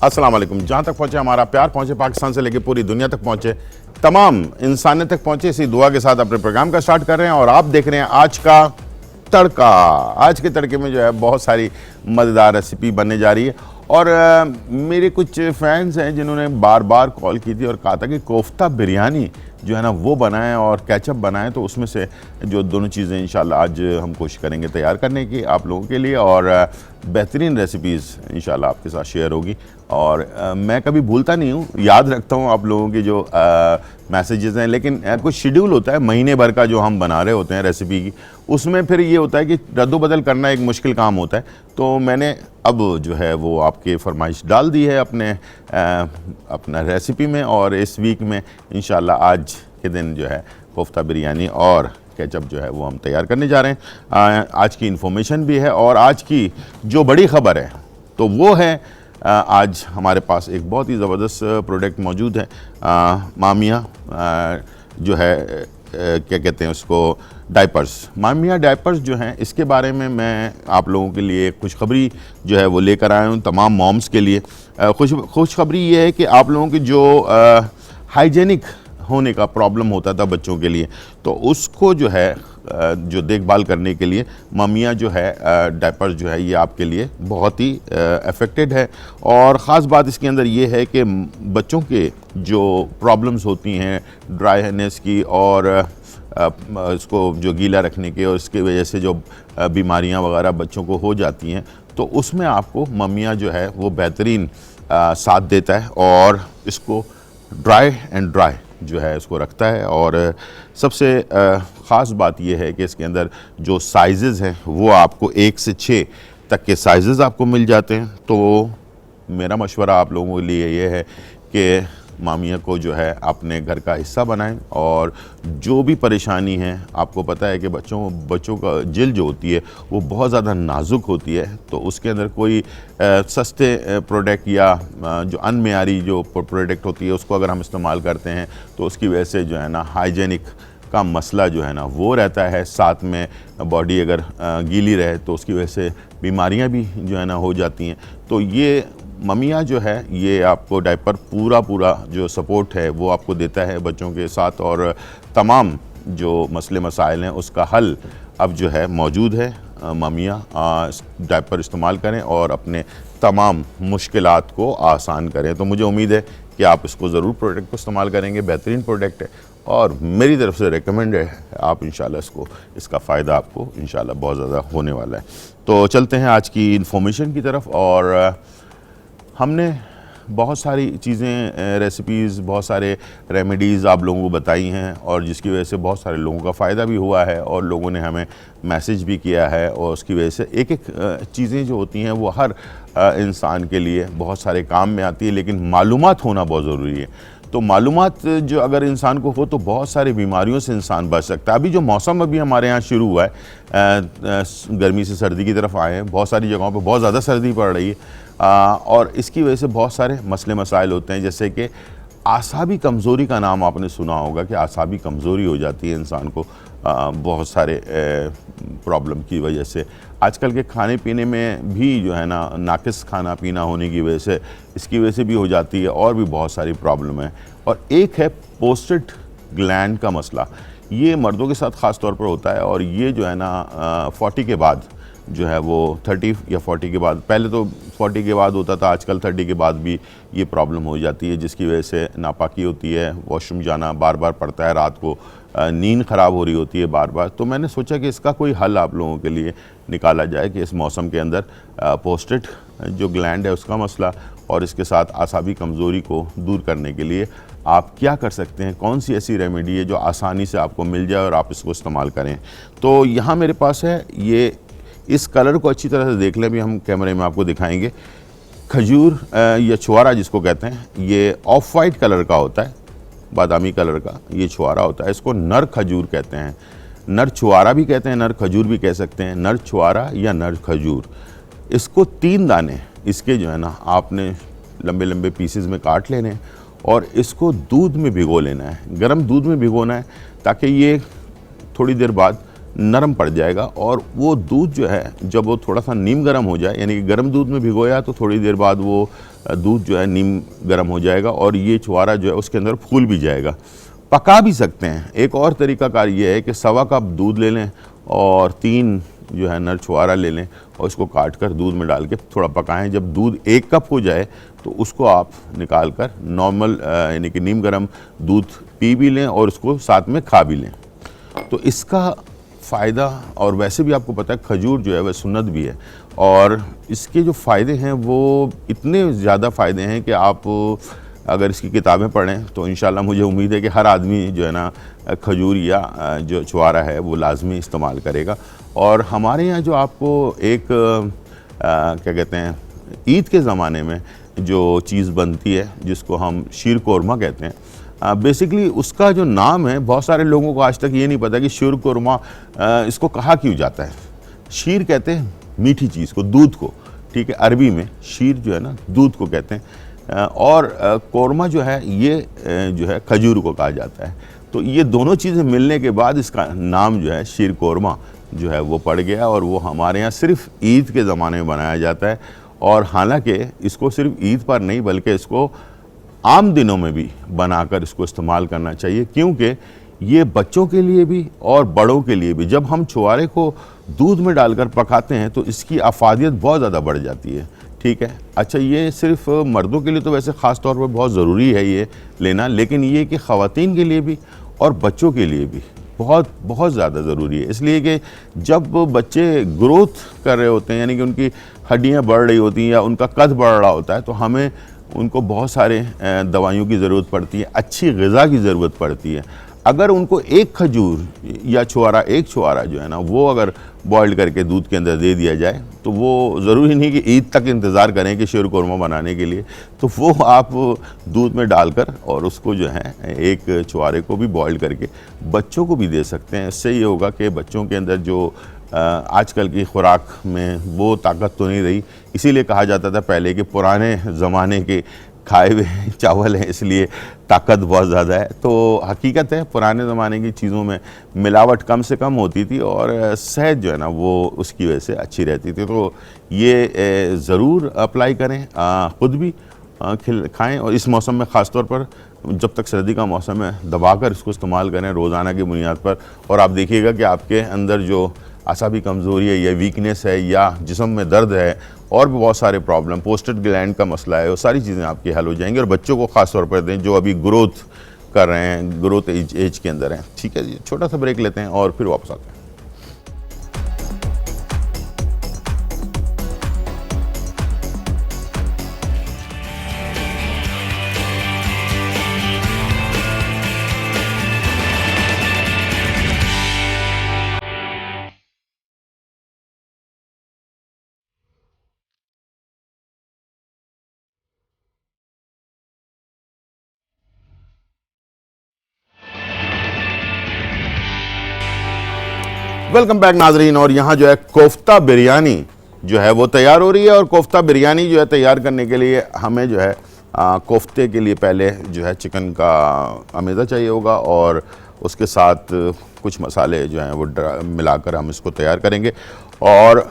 अस्सलाम वालेकुम। जहाँ तक पहुँचे हमारा प्यार, पहुँचे पाकिस्तान से लेकर पूरी दुनिया तक पहुँचे, तमाम इंसानियत तक पहुँचे, इसी दुआ के साथ अपने प्रोग्राम का स्टार्ट कर रहे हैं। और आप देख रहे हैं आज का तड़का। आज के तड़के में जो है बहुत सारी मज़ेदार रेसिपी बनने जा रही है। और मेरे कुछ फैंस हैं जिन्होंने बार बार कॉल की थी और कहा था कि कोफ्ता बिरयानी जो है ना वो बनाएं और केचप बनाएं, तो उसमें से जो दोनों चीज़ें इंशाल्लाह आज हम कोशिश करेंगे तैयार करने की आप लोगों के लिए, और बेहतरीन रेसिपीज़ इंशाल्लाह आपके साथ शेयर होगी। और मैं कभी भूलता नहीं हूँ, याद रखता हूँ आप लोगों की जो मैसेजेस हैं, लेकिन कुछ शेड्यूल होता है महीने भर का जो हम बना रहे होते हैं रेसिपी की, उसमें फिर ये होता है कि रद्दोबदल करना एक मुश्किल काम होता है। तो मैंने अब जो है वो आपके फरमाइश डाल दी है अपना रेसिपी में, और इस वीक में इंशाल्लाह आज के दिन जो है कोफ्ता बिरयानी और केचप जो है वो हम तैयार करने जा रहे हैं। आज की इन्फॉर्मेशन भी है, और आज की जो बड़ी ख़बर है तो वो है आज हमारे पास एक बहुत ही ज़बरदस्त प्रोडक्ट मौजूद है। मामिया जो है क्या कहते हैं उसको, डायपर्स। मामिया डायपर्स जो हैं, इसके बारे में मैं आप लोगों के लिए खुशखबरी जो है वो लेकर आया हूँ तमाम मॉम्स के लिए। खुशखबरी ये है कि आप लोगों की जो हाइजेनिक होने का प्रॉब्लम होता था बच्चों के लिए, तो उसको जो है जो देखभाल करने के लिए मामिया जो है डायपर्स जो है ये आपके लिए बहुत ही अफेक्टेड है। और ख़ास बात इसके अंदर ये है कि बच्चों के जो प्रॉब्लम्स होती हैं ड्राईनेस की और इसको जो गीला रखने के, और इसकी वजह से जो बीमारियां वगैरह बच्चों को हो जाती हैं, तो उसमें आपको मामिया जो है वो बेहतरीन साथ देता है और इसको ड्राई जो है इसको रखता है। और सबसे ख़ास बात यह है कि इसके अंदर जो साइज़ेज़ हैं वो आपको 1 से 6 तक के साइज़ेज़ आपको मिल जाते हैं। तो मेरा मशवरा आप लोगों के लिए ये है कि मामिया को जो है अपने घर का हिस्सा बनाएं। और जो भी परेशानी है, आपको पता है कि बच्चों का जिल्द जो होती है वो बहुत ज़्यादा नाजुक होती है, तो उसके अंदर कोई सस्ते प्रोडक्ट या जो अनमेयारी जो प्रोडक्ट होती है उसको अगर हम इस्तेमाल करते हैं तो उसकी वजह से जो है ना हाइजेनिक का मसला जो है ना वो रहता है। साथ में बॉडी अगर गीली रहे तो उसकी वजह से बीमारियां भी जो है ना हो जाती हैं। तो ये मामिया जो है ये आपको डायपर पूरा जो सपोर्ट है वो आपको देता है बच्चों के साथ, और तमाम जो मसले मसाइल हैं उसका हल अब जो है मौजूद है। मामिया डायपर इस्तेमाल करें और अपने तमाम मुश्किलात को आसान करें। तो मुझे उम्मीद है कि आप इसको ज़रूर प्रोडक्ट को इस्तेमाल करेंगे। बेहतरीन प्रोडक्ट है और मेरी तरफ से रिकमेंड है, आप इंशाल्लाह इसका फ़ायदा आपको इंशाल्लाह बहुत ज़्यादा होने वाला है। तो चलते हैं आज की इन्फॉर्मेशन की तरफ। और हमने बहुत सारी चीज़ें रेसिपीज़, बहुत सारे रेमेडीज़ आप लोगों को बताई हैं, और जिसकी वजह से बहुत सारे लोगों का फ़ायदा भी हुआ है और लोगों ने हमें मैसेज भी किया है। और उसकी वजह से एक चीज़ें जो होती हैं वो हर इंसान के लिए बहुत सारे काम में आती है, लेकिन मालूमात होना बहुत ज़रूरी है। तो मालूमात जो अगर इंसान को हो तो बहुत सारी बीमारियों से इंसान बच सकता है। अभी जो मौसम अभी हमारे यहाँ शुरू हुआ है, गर्मी से सर्दी की तरफ आए हैं, बहुत सारी जगहों पे बहुत ज़्यादा सर्दी पड़ रही है, और इसकी वजह से बहुत सारे मसले मसाइल होते हैं, जैसे कि आसाबी कमज़ोरी का नाम आपने सुना होगा कि आसाबी कमज़ोरी हो जाती है इंसान को बहुत सारे प्रॉब्लम की वजह से। आजकल के खाने पीने में भी जो है ना नाकिस खाना पीना होने की वजह से, इसकी वजह से भी हो जाती है, और भी बहुत सारी प्रॉब्लम है। और एक है प्रोस्टेट ग्लैंड का मसला, ये मर्दों के साथ ख़ास तौर पर होता है, और ये जो है ना 40 के बाद जो है वो 30 या 40 के बाद, पहले तो 40 के बाद होता था, आजकल 30 के बाद भी ये प्रॉब्लम हो जाती है, जिसकी वजह से नापाकी होती है, वॉशरूम जाना बार बार पड़ता है, रात को नींद ख़राब हो रही होती है बार बार। तो मैंने सोचा कि इसका कोई हल आप लोगों के लिए निकाला जाए कि इस मौसम के अंदर प्रोस्टेट जो ग्लैंड है उसका मसला और इसके साथ आसाबी कमज़ोरी को दूर करने के लिए आप क्या कर सकते हैं, कौन सी ऐसी रेमेडी है जो आसानी से आपको मिल जाए और आप इसको इस्तेमाल करें। तो यहाँ मेरे पास है, ये इस कलर को अच्छी तरह से देख लें, अभी हम कैमरे में आपको दिखाएंगे। खजूर या छुआरा जिसको कहते हैं, ये ऑफ वाइट कलर का होता है, बादामी कलर का ये छुआरा होता है। इसको नर खजूर कहते हैं, नर छुआरा भी कहते हैं, नर खजूर भी कह सकते हैं, नर छुआरा या नर खजूर। इसको 3 दाने इसके जो है ना आपने लंबे लंबे पीसेस में काट लेने हैं, और इसको दूध में भिगो लेना है, गर्म दूध में भिगोना है, ताकि ये थोड़ी देर बाद नरम पड़ जाएगा। और वो दूध जो है जब वो थोड़ा सा नीम गर्म हो जाए, यानी कि गर्म दूध में भिगोया तो थोड़ी देर बाद वो दूध जो है नीम गर्म हो जाएगा और ये छुआरा जो है उसके अंदर फूल भी जाएगा। पका भी सकते हैं। एक और तरीक़ाकार ये है कि 1.25 कप दूध ले लें और 3 जो है नर छुआरा ले लें और इसको काट कर दूध में डाल के थोड़ा पकाएं। जब दूध 1 कप हो जाए तो उसको आप निकाल कर नॉर्मल यानी कि नीम गर्म दूध पी भी लें और उसको साथ में खा भी लें। तो इसका फ़ायदा, और वैसे भी आपको पता है खजूर जो है वह सुन्नत भी है और इसके जो फ़ायदे हैं वो इतने ज़्यादा फ़ायदे हैं कि आप अगर इसकी किताबें पढ़ें तो इंशाल्लाह मुझे उम्मीद है कि हर आदमी जो है ना खजूर या जो छुआरा है वो लाजमी इस्तेमाल करेगा। और हमारे यहाँ जो आपको एक क्या कहते हैं ईद के ज़माने में जो चीज़ बनती है जिसको हम शीर कोरमा कहते हैं, बेसिकली उसका जो नाम है बहुत सारे लोगों को आज तक ये नहीं पता कि शीर कोरमा इसको कहा क्यों जाता है। शीर कहते हैं मीठी चीज़ को, दूध को, ठीक है। अरबी में शीर जो है ना दूध को कहते हैं और कोरमा जो है ये जो है खजूर को कहा जाता है। तो ये दोनों चीज़ें मिलने के बाद इसका नाम जो है शीर कोरमा जो है वो पड़ गया और वो हमारे यहाँ सिर्फ ईद के ज़माने में बनाया जाता है। और हालांकि इसको सिर्फ ईद पर नहीं बल्कि इसको आम दिनों में भी बनाकर इसको इस्तेमाल करना चाहिए, क्योंकि ये बच्चों के लिए भी और बड़ों के लिए भी जब हम छुआरे को दूध में डालकर पकाते हैं तो इसकी अफादियत बहुत ज़्यादा बढ़ जाती है, ठीक है। अच्छा, ये सिर्फ मर्दों के लिए तो वैसे ख़ास तौर पर बहुत ज़रूरी है ये लेना, लेकिन ये कि ख़वातीन के लिए भी और बच्चों के लिए भी बहुत बहुत ज़्यादा ज़रूरी है। इसलिए कि जब बच्चे ग्रोथ कर रहे होते हैं यानी कि उनकी हड्डियाँ बढ़ रही होती हैं या उनका कद बढ़ रहा होता है तो हमें उनको बहुत सारे दवाइयों की ज़रूरत पड़ती है, अच्छी ग़िज़ा की ज़रूरत पड़ती है। अगर उनको एक खजूर या छुआरा, एक छुआरा जो है ना वो अगर बॉइल्ड करके दूध के अंदर दे दिया जाए तो वो ज़रूरी नहीं कि ईद तक इंतज़ार करें कि शीर कोरमा बनाने के लिए, तो वो आप दूध में डालकर और उसको जो है एक छुआरे को भी बॉइल्ड करके बच्चों को भी दे सकते हैं। इससे ये होगा कि बच्चों के अंदर जो आजकल की खुराक में वो ताकत तो नहीं रही, इसीलिए कहा जाता था पहले कि पुराने ज़माने के खाए हुए चावल हैं इसलिए ताकत बहुत ज़्यादा है। तो हकीकत है पुराने ज़माने की चीज़ों में मिलावट कम से कम होती थी और सेहत जो है ना वो उसकी वजह से अच्छी रहती थी। तो ये ज़रूर अप्लाई करें, ख़ुद भी खाएं और इस मौसम में ख़ास तौर पर जब तक सर्दी का मौसम है दबाकर इसको इस्तेमाल करें रोज़ाना की बुनियाद पर। और आप देखिएगा कि आपके अंदर जो असाबी कमज़ोरी है या वीकनेस है या जिस्म में दर्द है और भी बहुत सारे प्रॉब्लम, पोस्टेड ग्लैंड का मसला है, वो सारी चीज़ें आपकी हल हो जाएंगी। और बच्चों को ख़ास तौर पर दें जो अभी ग्रोथ कर रहे हैं, ग्रोथ एज के अंदर हैं। ठीक है जी, छोटा सा ब्रेक लेते हैं और फिर वापस आते हैं। वेलकम बैक नाजरीन। और यहाँ जो है कोफ्ता बिरयानी जो है वो तैयार हो रही है और कोफ्ता बिरयानी जो है तैयार करने के लिए हमें जो है कोफ्ते के लिए पहले जो है चिकन का अमेज़ा चाहिए होगा और उसके साथ कुछ मसाले जो हैं वो मिलाकर हम इसको तैयार करेंगे। और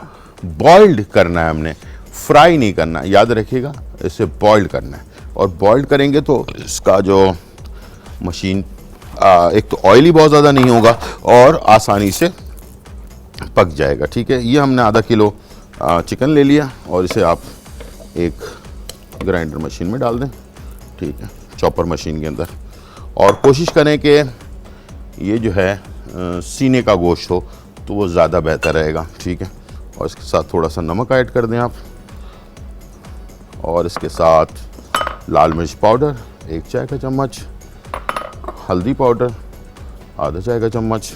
बॉइल्ड करना है हमने, फ्राई नहीं करना, याद रखिएगा, इसे बॉइल्ड करना है। और बॉइल्ड करेंगे तो इसका जो मशीन एक तो ऑयली बहुत ज़्यादा नहीं होगा और आसानी से पक जाएगा। ठीक है, ये हमने आधा किलो चिकन ले लिया और इसे आप एक ग्राइंडर मशीन में डाल दें, ठीक है, चॉपर मशीन के अंदर। और कोशिश करें कि ये जो है सीने का गोश्त हो तो वो ज़्यादा बेहतर रहेगा, ठीक है। और इसके साथ थोड़ा सा नमक ऐड कर दें आप और इसके साथ लाल मिर्च पाउडर 1 चाय का चम्मच, हल्दी पाउडर आधा चाय का चम्मच,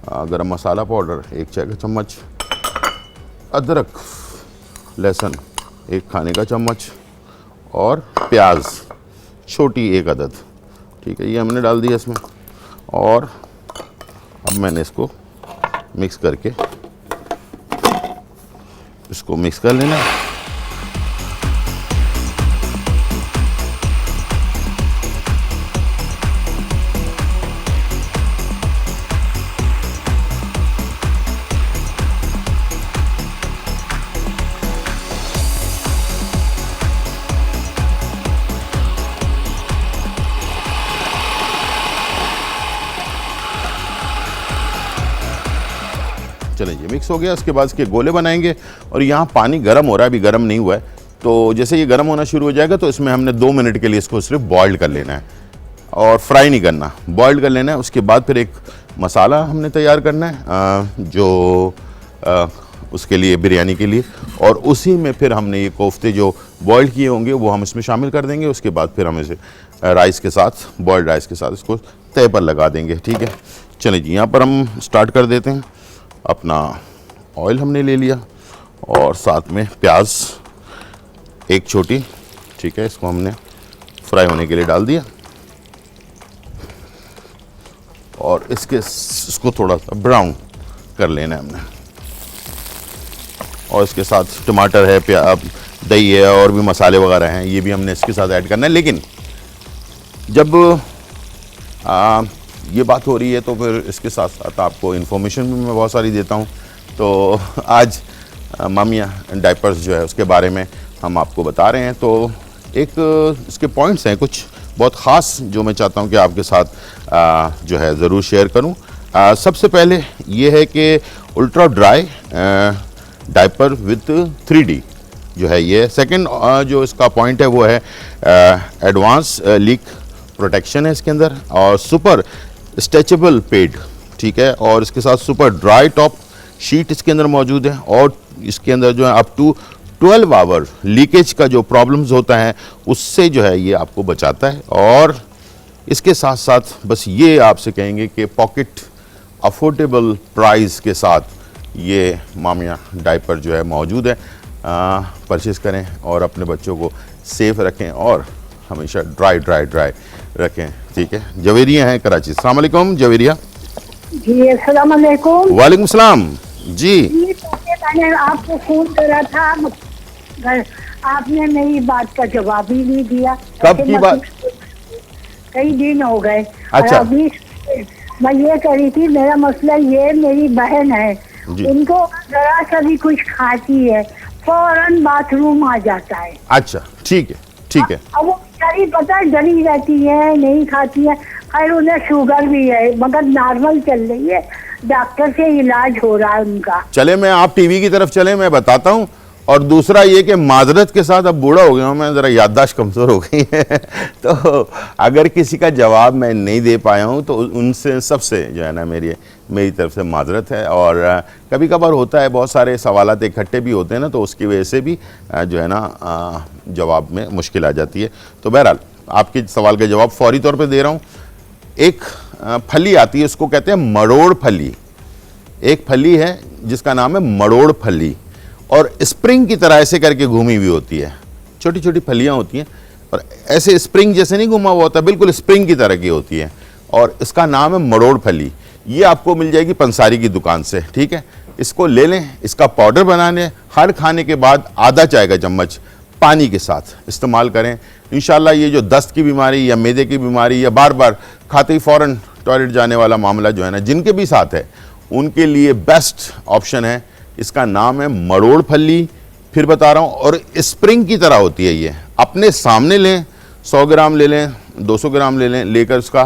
गरम मसाला पाउडर 1 चाय का चम्मच, अदरक लहसुन 1 खाने का चम्मच और प्याज छोटी 1 अदद, ठीक है, ये हमने डाल दिया इसमें। और अब मैंने इसको मिक्स करके इसको मिक्स कर लेना। चलिए ये मिक्स हो गया। उसके बाद इसके गोले बनाएंगे और यहाँ पानी गर्म हो रहा है, अभी गर्म नहीं हुआ है, तो जैसे ये गर्म होना शुरू हो जाएगा तो इसमें हमने 2 मिनट के लिए इसको सिर्फ बॉइल्ड कर लेना है और फ्राई नहीं करना, बॉइल्ड कर लेना है। उसके बाद फिर एक मसाला हमने तैयार करना है जो उसके लिए, बिरयानी के लिए, और उसी में फिर हमने ये कोफ्ते जो बॉइल्ड किए होंगे वो हम इसमें शामिल कर देंगे। उसके बाद फिर हम इसे राइस के साथ, बॉइल्ड राइस के साथ इसको तय पर लगा देंगे। ठीक है, चलिए जी यहाँ पर हम स्टार्ट कर देते हैं। अपना ऑयल हमने ले लिया और साथ में प्याज एक छोटी, ठीक है, इसको हमने फ्राई होने के लिए डाल दिया और इसको थोड़ा सा ब्राउन कर लेना है हमने। और इसके साथ टमाटर है, दही है और भी मसाले वगैरह हैं, ये भी हमने इसके साथ ऐड करना है। लेकिन जब ये बात हो रही है तो फिर इसके साथ साथ आपको इन्फॉर्मेशन भी मैं बहुत सारी देता हूँ। तो आज मामिया डायपर्स जो है उसके बारे में हम आपको बता रहे हैं। तो एक इसके पॉइंट्स हैं कुछ बहुत ख़ास जो मैं चाहता हूँ कि आपके साथ जो है ज़रूर शेयर करूँ। सबसे पहले ये है कि ultra dry diaper with 3D जो है ये। सेकंड जो इसका पॉइंट है वो है एडवांस लीक प्रोटेक्शन है इसके अंदर, और सुपर स्ट्रेचेबल पेड, ठीक है, और इसके साथ सुपर ड्राई टॉप शीट इसके अंदर मौजूद है। और इसके अंदर जो है अप टू 12 आवर लीकेज का जो प्रॉब्लम्स होता है उससे जो है ये आपको बचाता है। और इसके साथ साथ बस ये आपसे कहेंगे कि पॉकेट अफोर्डेबल प्राइस के साथ ये मामिया डायपर जो है मौजूद है। परचेज़ करें और अपने बच्चों को सेफ रखें और हमेशा ड्राई रखें। ठीक है, जवेरिया हैं कराची। अस्सलाम वालेकुम जवेरिया जी। अस्सलाम वालेकुम। वालेकुम सलाम जी। मैंने आपको फोन करा था, आपने मेरी बात का जवाब ही नहीं दिया। कब की बात? कई दिन हो गए। अच्छा। अभी मैं ये कह रही थी, मेरा मसला ये, मेरी बहन है, उनको जरा सा भी कुछ खाती है फौरन बाथरूम आ जाता है। अच्छा, ठीक है ठीक है। अब वो बेचारी पता है डरी रहती है, नहीं खाती है। खैर उन्हें शुगर भी है मगर नॉर्मल चल रही है, डॉक्टर से इलाज हो रहा है उनका। चले मैं आप टीवी की तरफ चले, मैं बताता हूँ। और दूसरा ये कि माजरत के साथ अब बूढ़ा हो गया हूँ मैं, ज़रा याददाश्त कमज़ोर हो गई है तो अगर किसी का जवाब मैं नहीं दे पाया हूँ तो उनसे सबसे जो है ना मेरी तरफ से माजरत है। और कभी कभार होता है, बहुत सारे सवालात इकट्ठे भी होते हैं ना, तो उसकी वजह से भी जो है ना जवाब में मुश्किल आ जाती है। तो बहरहाल आपके सवाल का जवाब फौरी तौर पर दे रहा हूँ। एक फली आती है, उसको कहते हैं मरोड़ फली। एक फली है जिसका नाम है मरोड़ फली, और स्प्रिंग की तरह ऐसे करके घूमी हुई होती है, छोटी छोटी फलियां होती हैं और ऐसे स्प्रिंग जैसे नहीं घुमा हुआ होता, बिल्कुल स्प्रिंग की तरह की होती है, और इसका नाम है मरोड़ फली। ये आपको मिल जाएगी पंसारी की दुकान से। ठीक है, इसको ले लें, इसका पाउडर बनाने, हर खाने के बाद आधा चाय का चम्मच पानी के साथ इस्तेमाल करें। इंशाल्लाह ये जो दस्त की बीमारी या मैदे की बीमारी या बार बार खाते ही फ़ौरन टॉयलेट जाने वाला मामला जो है ना, जिनके भी साथ है, उनके लिए बेस्ट ऑप्शन है। इसका नाम है मरोड़ फली। फिर बता रहा हूँ, और स्प्रिंग की तरह होती है ये। अपने सामने लें, 100 ग्राम ले लें, 200 ग्राम ले लें, लेकर उसका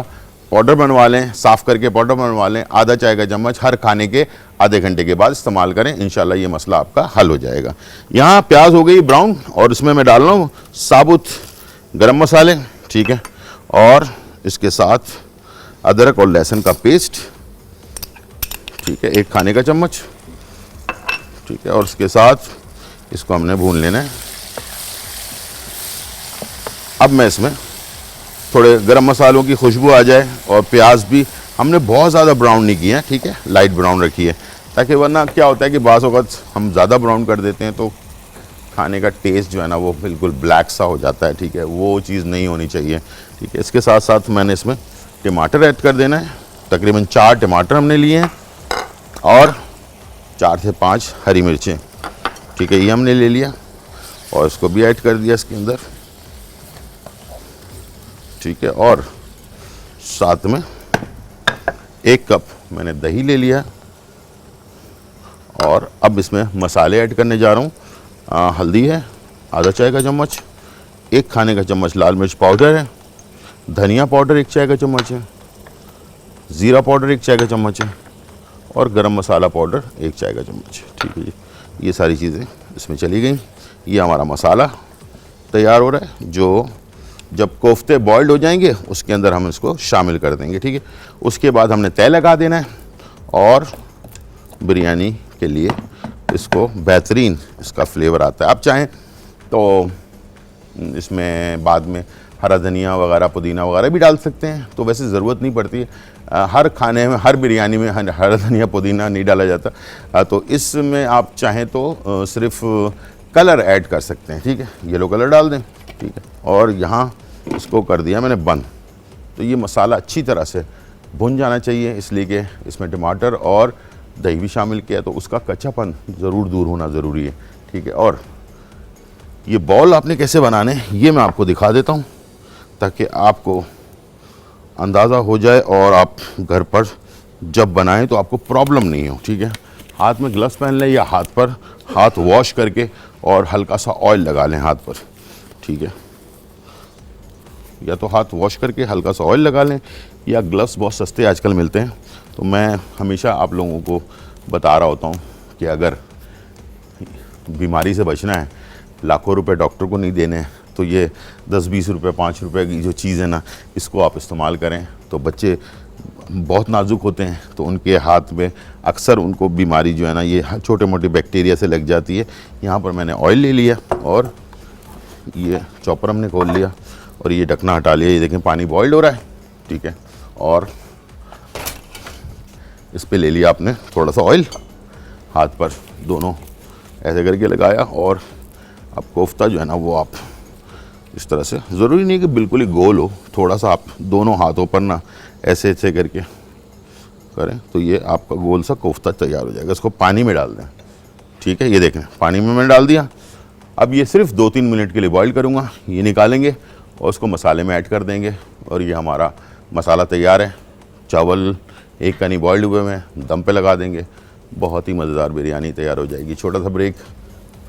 पाउडर बनवा लें, साफ़ करके पाउडर बनवा लें, आधा चाय का चम्मच हर खाने के आधे घंटे के बाद इस्तेमाल करें। इंशाल्लाह ये मसला आपका हल हो जाएगा। यहाँ प्याज हो गई ब्राउन, और इसमें मैं डाल रहा हूँ साबुत गरम मसाले, ठीक है, और इसके साथ अदरक और लहसुन का पेस्ट, ठीक है, 1 खाने का चम्मच, ठीक है, और उसके साथ इसको हमने भून लेना है। अब मैं इसमें थोड़े गरम मसालों की खुशबू आ जाए, और प्याज भी हमने बहुत ज़्यादा ब्राउन नहीं किया है, ठीक है, लाइट ब्राउन रखी है, ताकि वरना क्या होता है कि बाज़ वक़्त हम ज़्यादा ब्राउन कर देते हैं तो खाने का टेस्ट जो है ना वो बिल्कुल ब्लैक सा हो जाता है। ठीक है, वो चीज़ नहीं होनी चाहिए। ठीक है, इसके साथ साथ मैंने इसमें टमाटर ऐड कर देना है। तकरीबन 4 टमाटर हमने लिए हैं और 4 से 5 हरी मिर्चें, ठीक है, ये हमने ले लिया और इसको भी ऐड कर दिया इसके अंदर, ठीक है। और साथ में 1 कप मैंने दही ले लिया, और अब इसमें मसाले ऐड करने जा रहा हूँ। हल्दी है आधा चाय का चम्मच, 1 खाने का चम्मच लाल मिर्च पाउडर है, धनिया पाउडर 1 चाय का चम्मच है, ज़ीरा पाउडर 1 चाय का चम्मच है, और गरम मसाला पाउडर 1 चाय का चम्मच। ठीक है जी, ये सारी चीज़ें इसमें चली गई। ये हमारा मसाला तैयार हो रहा है, जो जब कोफ्ते बॉइल्ड हो जाएंगे उसके अंदर हम इसको शामिल कर देंगे। ठीक है, उसके बाद हमने तय लगा देना है और बिरयानी के लिए इसको बेहतरीन इसका फ्लेवर आता है। आप चाहें तो इसमें बाद में हरा धनिया वगैरह, पुदीना वगैरह भी डाल सकते हैं, तो वैसे ज़रूरत नहीं पड़ती है। हर खाने में, हर बिरयानी में हरा धनिया पुदीना नहीं डाला जाता। तो इसमें आप चाहें तो सिर्फ कलर ऐड कर सकते हैं। ठीक है, येलो कलर डाल दें। ठीक है, और यहाँ इसको कर दिया मैंने बंद। तो ये मसाला अच्छी तरह से भुन जाना चाहिए, इसलिए कि इसमें टमाटर और दही भी शामिल किया, तो उसका कच्चापन ज़रूर दूर होना ज़रूरी है। ठीक है, और ये बॉल आपने कैसे बनाने हैं ये मैं आपको दिखा देता हूँ, ताकि आपको अंदाज़ा हो जाए और आप घर पर जब बनाएं तो आपको प्रॉब्लम नहीं हो। ठीक है, हाथ में ग्लव्स पहन लें या हाथ पर हाथ वॉश करके और हल्का सा ऑयल लगा लें हाथ पर। ठीक है, या तो हाथ वॉश करके हल्का सा ऑयल लगा लें, या ग्लव्स बहुत सस्ते आजकल मिलते हैं। तो मैं हमेशा आप लोगों को बता रहा होता हूँ कि अगर बीमारी से बचना है, लाखों रुपए डॉक्टर को नहीं देने हैं, तो ये 10-20 रुपए 5 रुपए की जो चीज़ है ना, इसको आप इस्तेमाल करें। तो बच्चे बहुत नाजुक होते हैं, तो उनके हाथ में अक्सर उनको बीमारी जो है ना, ये छोटे मोटे बैक्टीरिया से लग जाती है। यहाँ पर मैंने ऑयल ले लिया और ये चॉपर हमने खोल लिया और ये ढकना हटा लिया। ये देखें पानी बॉइल्ड हो रहा है। ठीक है, और इस पे ले लिया आपने थोड़ा सा ऑयल, हाथ पर दोनों ऐसे करके लगाया, और अब कोफ्ता जो है ना वो आप इस तरह से, ज़रूरी नहीं कि बिल्कुल ही गोल हो, थोड़ा सा आप दोनों हाथों पर ना ऐसे ऐसे करके करें तो ये आपका गोल सा कोफ्ता तैयार हो जाएगा। इसको पानी में डाल दें। ठीक है, ये देखें पानी में मैंने डाल दिया। अब ये सिर्फ 2-3 मिनट के लिए बॉईल करूँगा। ये निकालेंगे और उसको मसाले में ऐड कर देंगे, और ये हमारा मसाला तैयार है। चावल एक कनी बॉइल्ड हुए में दम पे लगा देंगे, बहुत ही मज़ेदार बिरयानी तैयार हो जाएगी। छोटा सा ब्रेक,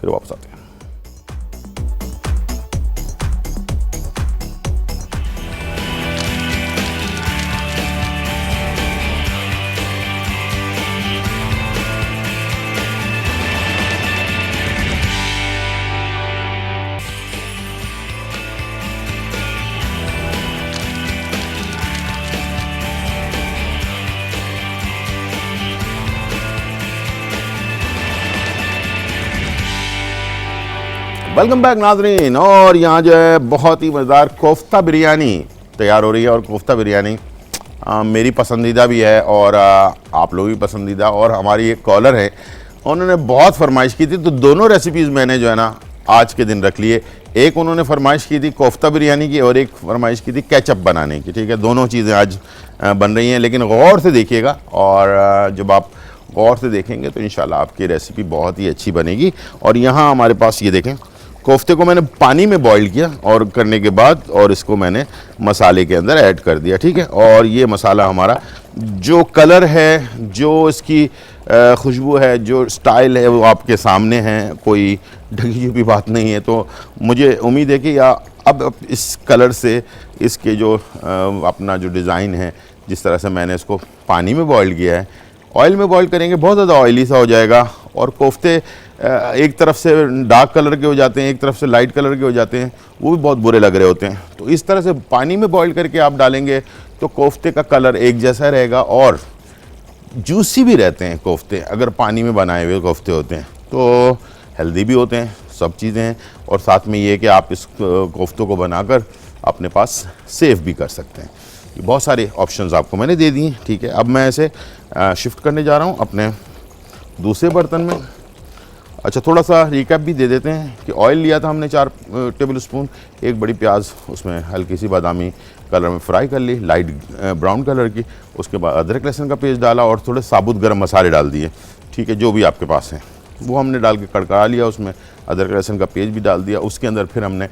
फिर वापस आते हैं। वेलकम बैक नाजरीन, और यहाँ जो है बहुत ही मज़ेदार कोफ्ता बिरयानी तैयार हो रही है। और कोफ्ता बिरयानी मेरी पसंदीदा भी है और आप लोग भी पसंदीदा, और हमारी एक कॉलर है, उन्होंने बहुत फरमाइश की थी, तो दोनों रेसिपीज़ मैंने जो है ना आज के दिन रख लिए। एक उन्होंने फरमाइश की थी कोफ्ता बिरयानी की, और एक फरमाइश की थी केचप बनाने की। ठीक है, दोनों चीज़ें आज बन रही हैं, लेकिन गौर से देखिएगा, और जब आप गौर से देखेंगे तो इंशाल्लाह आपकी रेसिपी बहुत ही अच्छी बनेगी। और यहाँ हमारे पास ये देखें, कोफ्ते को मैंने पानी में बॉईल किया और करने के बाद, और इसको मैंने मसाले के अंदर ऐड कर दिया। ठीक है, और ये मसाला हमारा जो कलर है, जो इसकी खुशबू है, जो स्टाइल है, वो आपके सामने है, कोई ढकी छुपी बात नहीं है। तो मुझे उम्मीद है कि अब इस कलर से इसके जो अपना जो डिज़ाइन है, जिस तरह से मैंने इसको पानी में बॉईल किया है, ऑयल में बॉईल करेंगे बहुत ज़्यादा ऑयली सा हो जाएगा, और कोफ्ते एक तरफ से डार्क कलर के हो जाते हैं, एक तरफ से लाइट कलर के हो जाते हैं, वो भी बहुत बुरे लग रहे होते हैं। तो इस तरह से पानी में बॉईल करके आप डालेंगे तो कोफ्ते का कलर एक जैसा रहेगा, और जूसी भी रहते हैं कोफ्ते। अगर पानी में बनाए हुए कोफ्ते होते हैं तो हेल्दी भी होते हैं, सब चीज़ें हैं, और साथ में ये कि आप इस कोफ्तों को बनाकर अपने पास सेव भी कर सकते हैं। ये बहुत सारे ऑप्शंस आपको मैंने दे दिए। ठीक है, अब मैं इसे शिफ्ट करने जा रहा हूँ अपने दूसरे बर्तन में। अच्छा, थोड़ा सा रिकैप भी दे देते हैं कि ऑयल लिया था हमने 4 टेबल स्पून, एक बड़ी प्याज उसमें हल्की सी बादामी कलर में फ्राई कर ली, लाइट ब्राउन कलर की। उसके बाद अदरक लहसुन का पेस्ट डाला और थोड़े साबुत गरम मसाले डाल दिए। ठीक है, जो भी आपके पास हैं वो हमने डाल के कड़कड़ा लिया, उसमें अदरक लहसुन का पेस्ट भी डाल दिया। उसके अंदर फिर हमने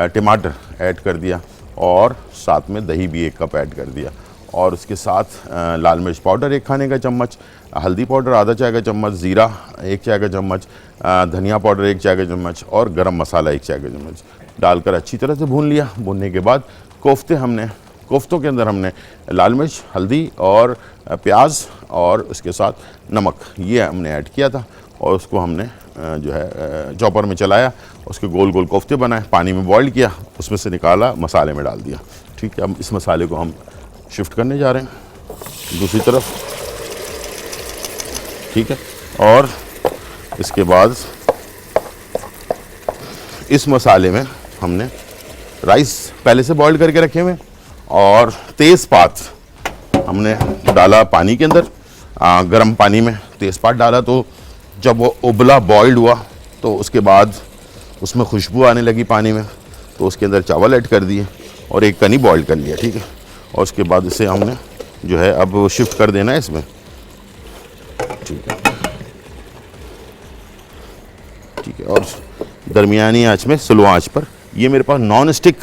टमाटर ऐड कर दिया, और साथ में दही भी 1 कप ऐड कर दिया, और उसके साथ लाल मिर्च पाउडर 1 खाने का चम्मच, हल्दी पाउडर आधा चाय का चम्मच, ज़ीरा 1 चाय का चम्मच, धनिया पाउडर 1 चाय का चम्मच, और गरम मसाला 1 चाय का चम्मच डालकर अच्छी तरह से भून लिया। भूनने के बाद कोफ्ते हमने कोफ्तों के अंदर हमने लाल मिर्च, हल्दी और प्याज और उसके साथ नमक ये हमने ऐड किया था और उसको हमने जो है चॉपर में चलाया, उसके गोल गोल कोफ्ते बनाए, पानी में बॉईल किया, उसमें से निकाला, मसाले में डाल दिया। ठीक है, अब इस मसाले को हम शिफ्ट करने जा रहे हैं दूसरी तरफ। ठीक है, और इसके बाद इस मसाले में हमने राइस पहले से बॉईल करके रखे हुए और तेज़पात हमने डाला पानी के अंदर, गर्म पानी में तेज़पात डाला। तो जब वो उबला बॉइल्ड हुआ तो उसके बाद उसमें खुशबू आने लगी पानी में, तो उसके अंदर चावल ऐड कर दिए और एक कनी बॉइल कर लिया। ठीक है, और उसके बाद इसे हमने जो है अब शिफ्ट कर देना है इसमें। ठीक है, ठीक है, और दरमियानी आंच में स्लो आंच पर। ये मेरे पास नॉन स्टिक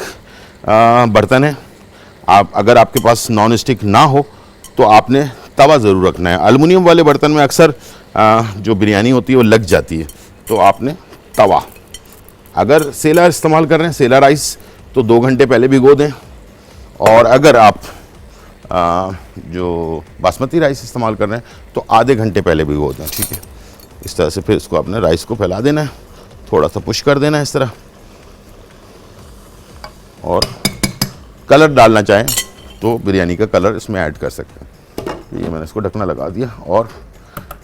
बर्तन है। आप अगर आपके पास नॉन स्टिक ना हो तो आपने तवा ज़रूर रखना है। एल्युमिनियम वाले बर्तन में अक्सर जो बिरयानी होती है वो लग जाती है, तो आपने तवा, अगर सेला इस्तेमाल कर रहे हैं सेला राइस तो 2 घंटे पहले भिगो दें, और अगर आप जो बासमती राइस इस्तेमाल कर रहे हैं तो आधे घंटे पहले भिगो दें। ठीक है, इस तरह से फिर इसको अपने राइस को फैला देना है, थोड़ा सा पुश कर देना है इस तरह, और कलर डालना चाहें तो बिरयानी का कलर इसमें ऐड कर सकते हैं। ये मैंने इसको ढकना लगा दिया और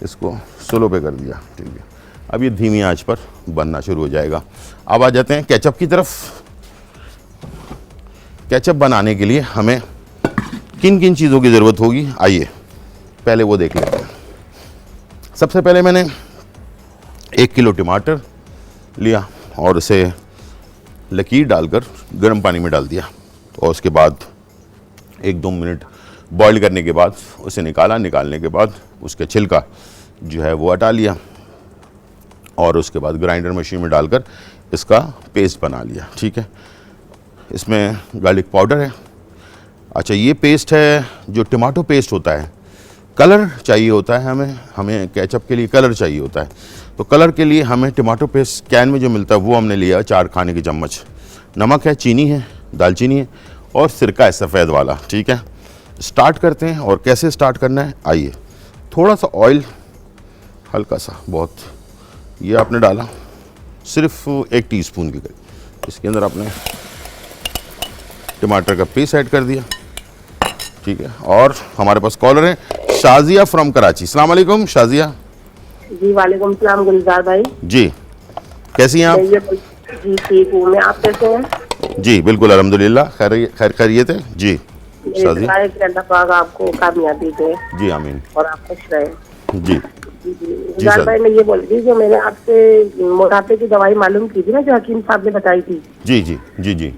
इसको स्लो पे कर दिया। ठीक है, अब ये धीमी आंच पर बनना शुरू हो जाएगा। अब आ जाते हैं केचप की तरफ। केचप बनाने के लिए हमें किन किन चीज़ों की ज़रूरत होगी, आइए पहले वो देख लेते हैं। सबसे पहले मैंने 1 किलो टमाटर लिया और उसे लकीर डालकर गर्म पानी में डाल दिया, और उसके बाद 1-2 मिनट बॉईल करने के बाद उसे निकाला। निकालने के बाद उसका छिलका जो है वो हटा लिया और उसके बाद ग्राइंडर मशीन में डालकर इसका पेस्ट बना लिया। ठीक है, इसमें गार्लिक पाउडर है। अच्छा, ये पेस्ट है जो टमाटो पेस्ट होता है, कलर चाहिए होता है हमें केचप के लिए कलर चाहिए होता है, तो कलर के लिए हमें टमाटो पेस्ट कैन में जो मिलता है वो हमने लिया 4 खाने के चम्मच। नमक है, चीनी है, दालचीनी है और सिरका है सफ़ेद वाला। ठीक है, स्टार्ट करते हैं। और कैसे स्टार्ट करना है, आइए। थोड़ा सा ऑयल, हल्का सा, बहुत, ये आपने डाला सिर्फ 1 टीस्पून के करीब। इसके अंदर आपने टमाटर का पेस्ट ऐड कर दिया। ठीक है, और हमारे पास कॉलर है शाजिया फ्रॉम कराची। अस्सलाम वालेकुम शाजिया। जी वालेकुम सलाम गुलजार भाई। जी, कैसी हैं आप? जी ठीक हूँ मैं, आप कैसे हैं? जी बिल्कुल अल्हम्दुलिल्लाह, खैर खैरियत है जी। शाजिया, अल्लाह पाक आपको कामयाबी दे। जी आमीन। और आप खुश रहें। जी गुलजार भाई, मैं ये बोल रही थी जो मैंने आपसे मोटापे की दवाई मालूम की थी ना, जो हकीम साहब ने बताई थी, जी जी जी जी,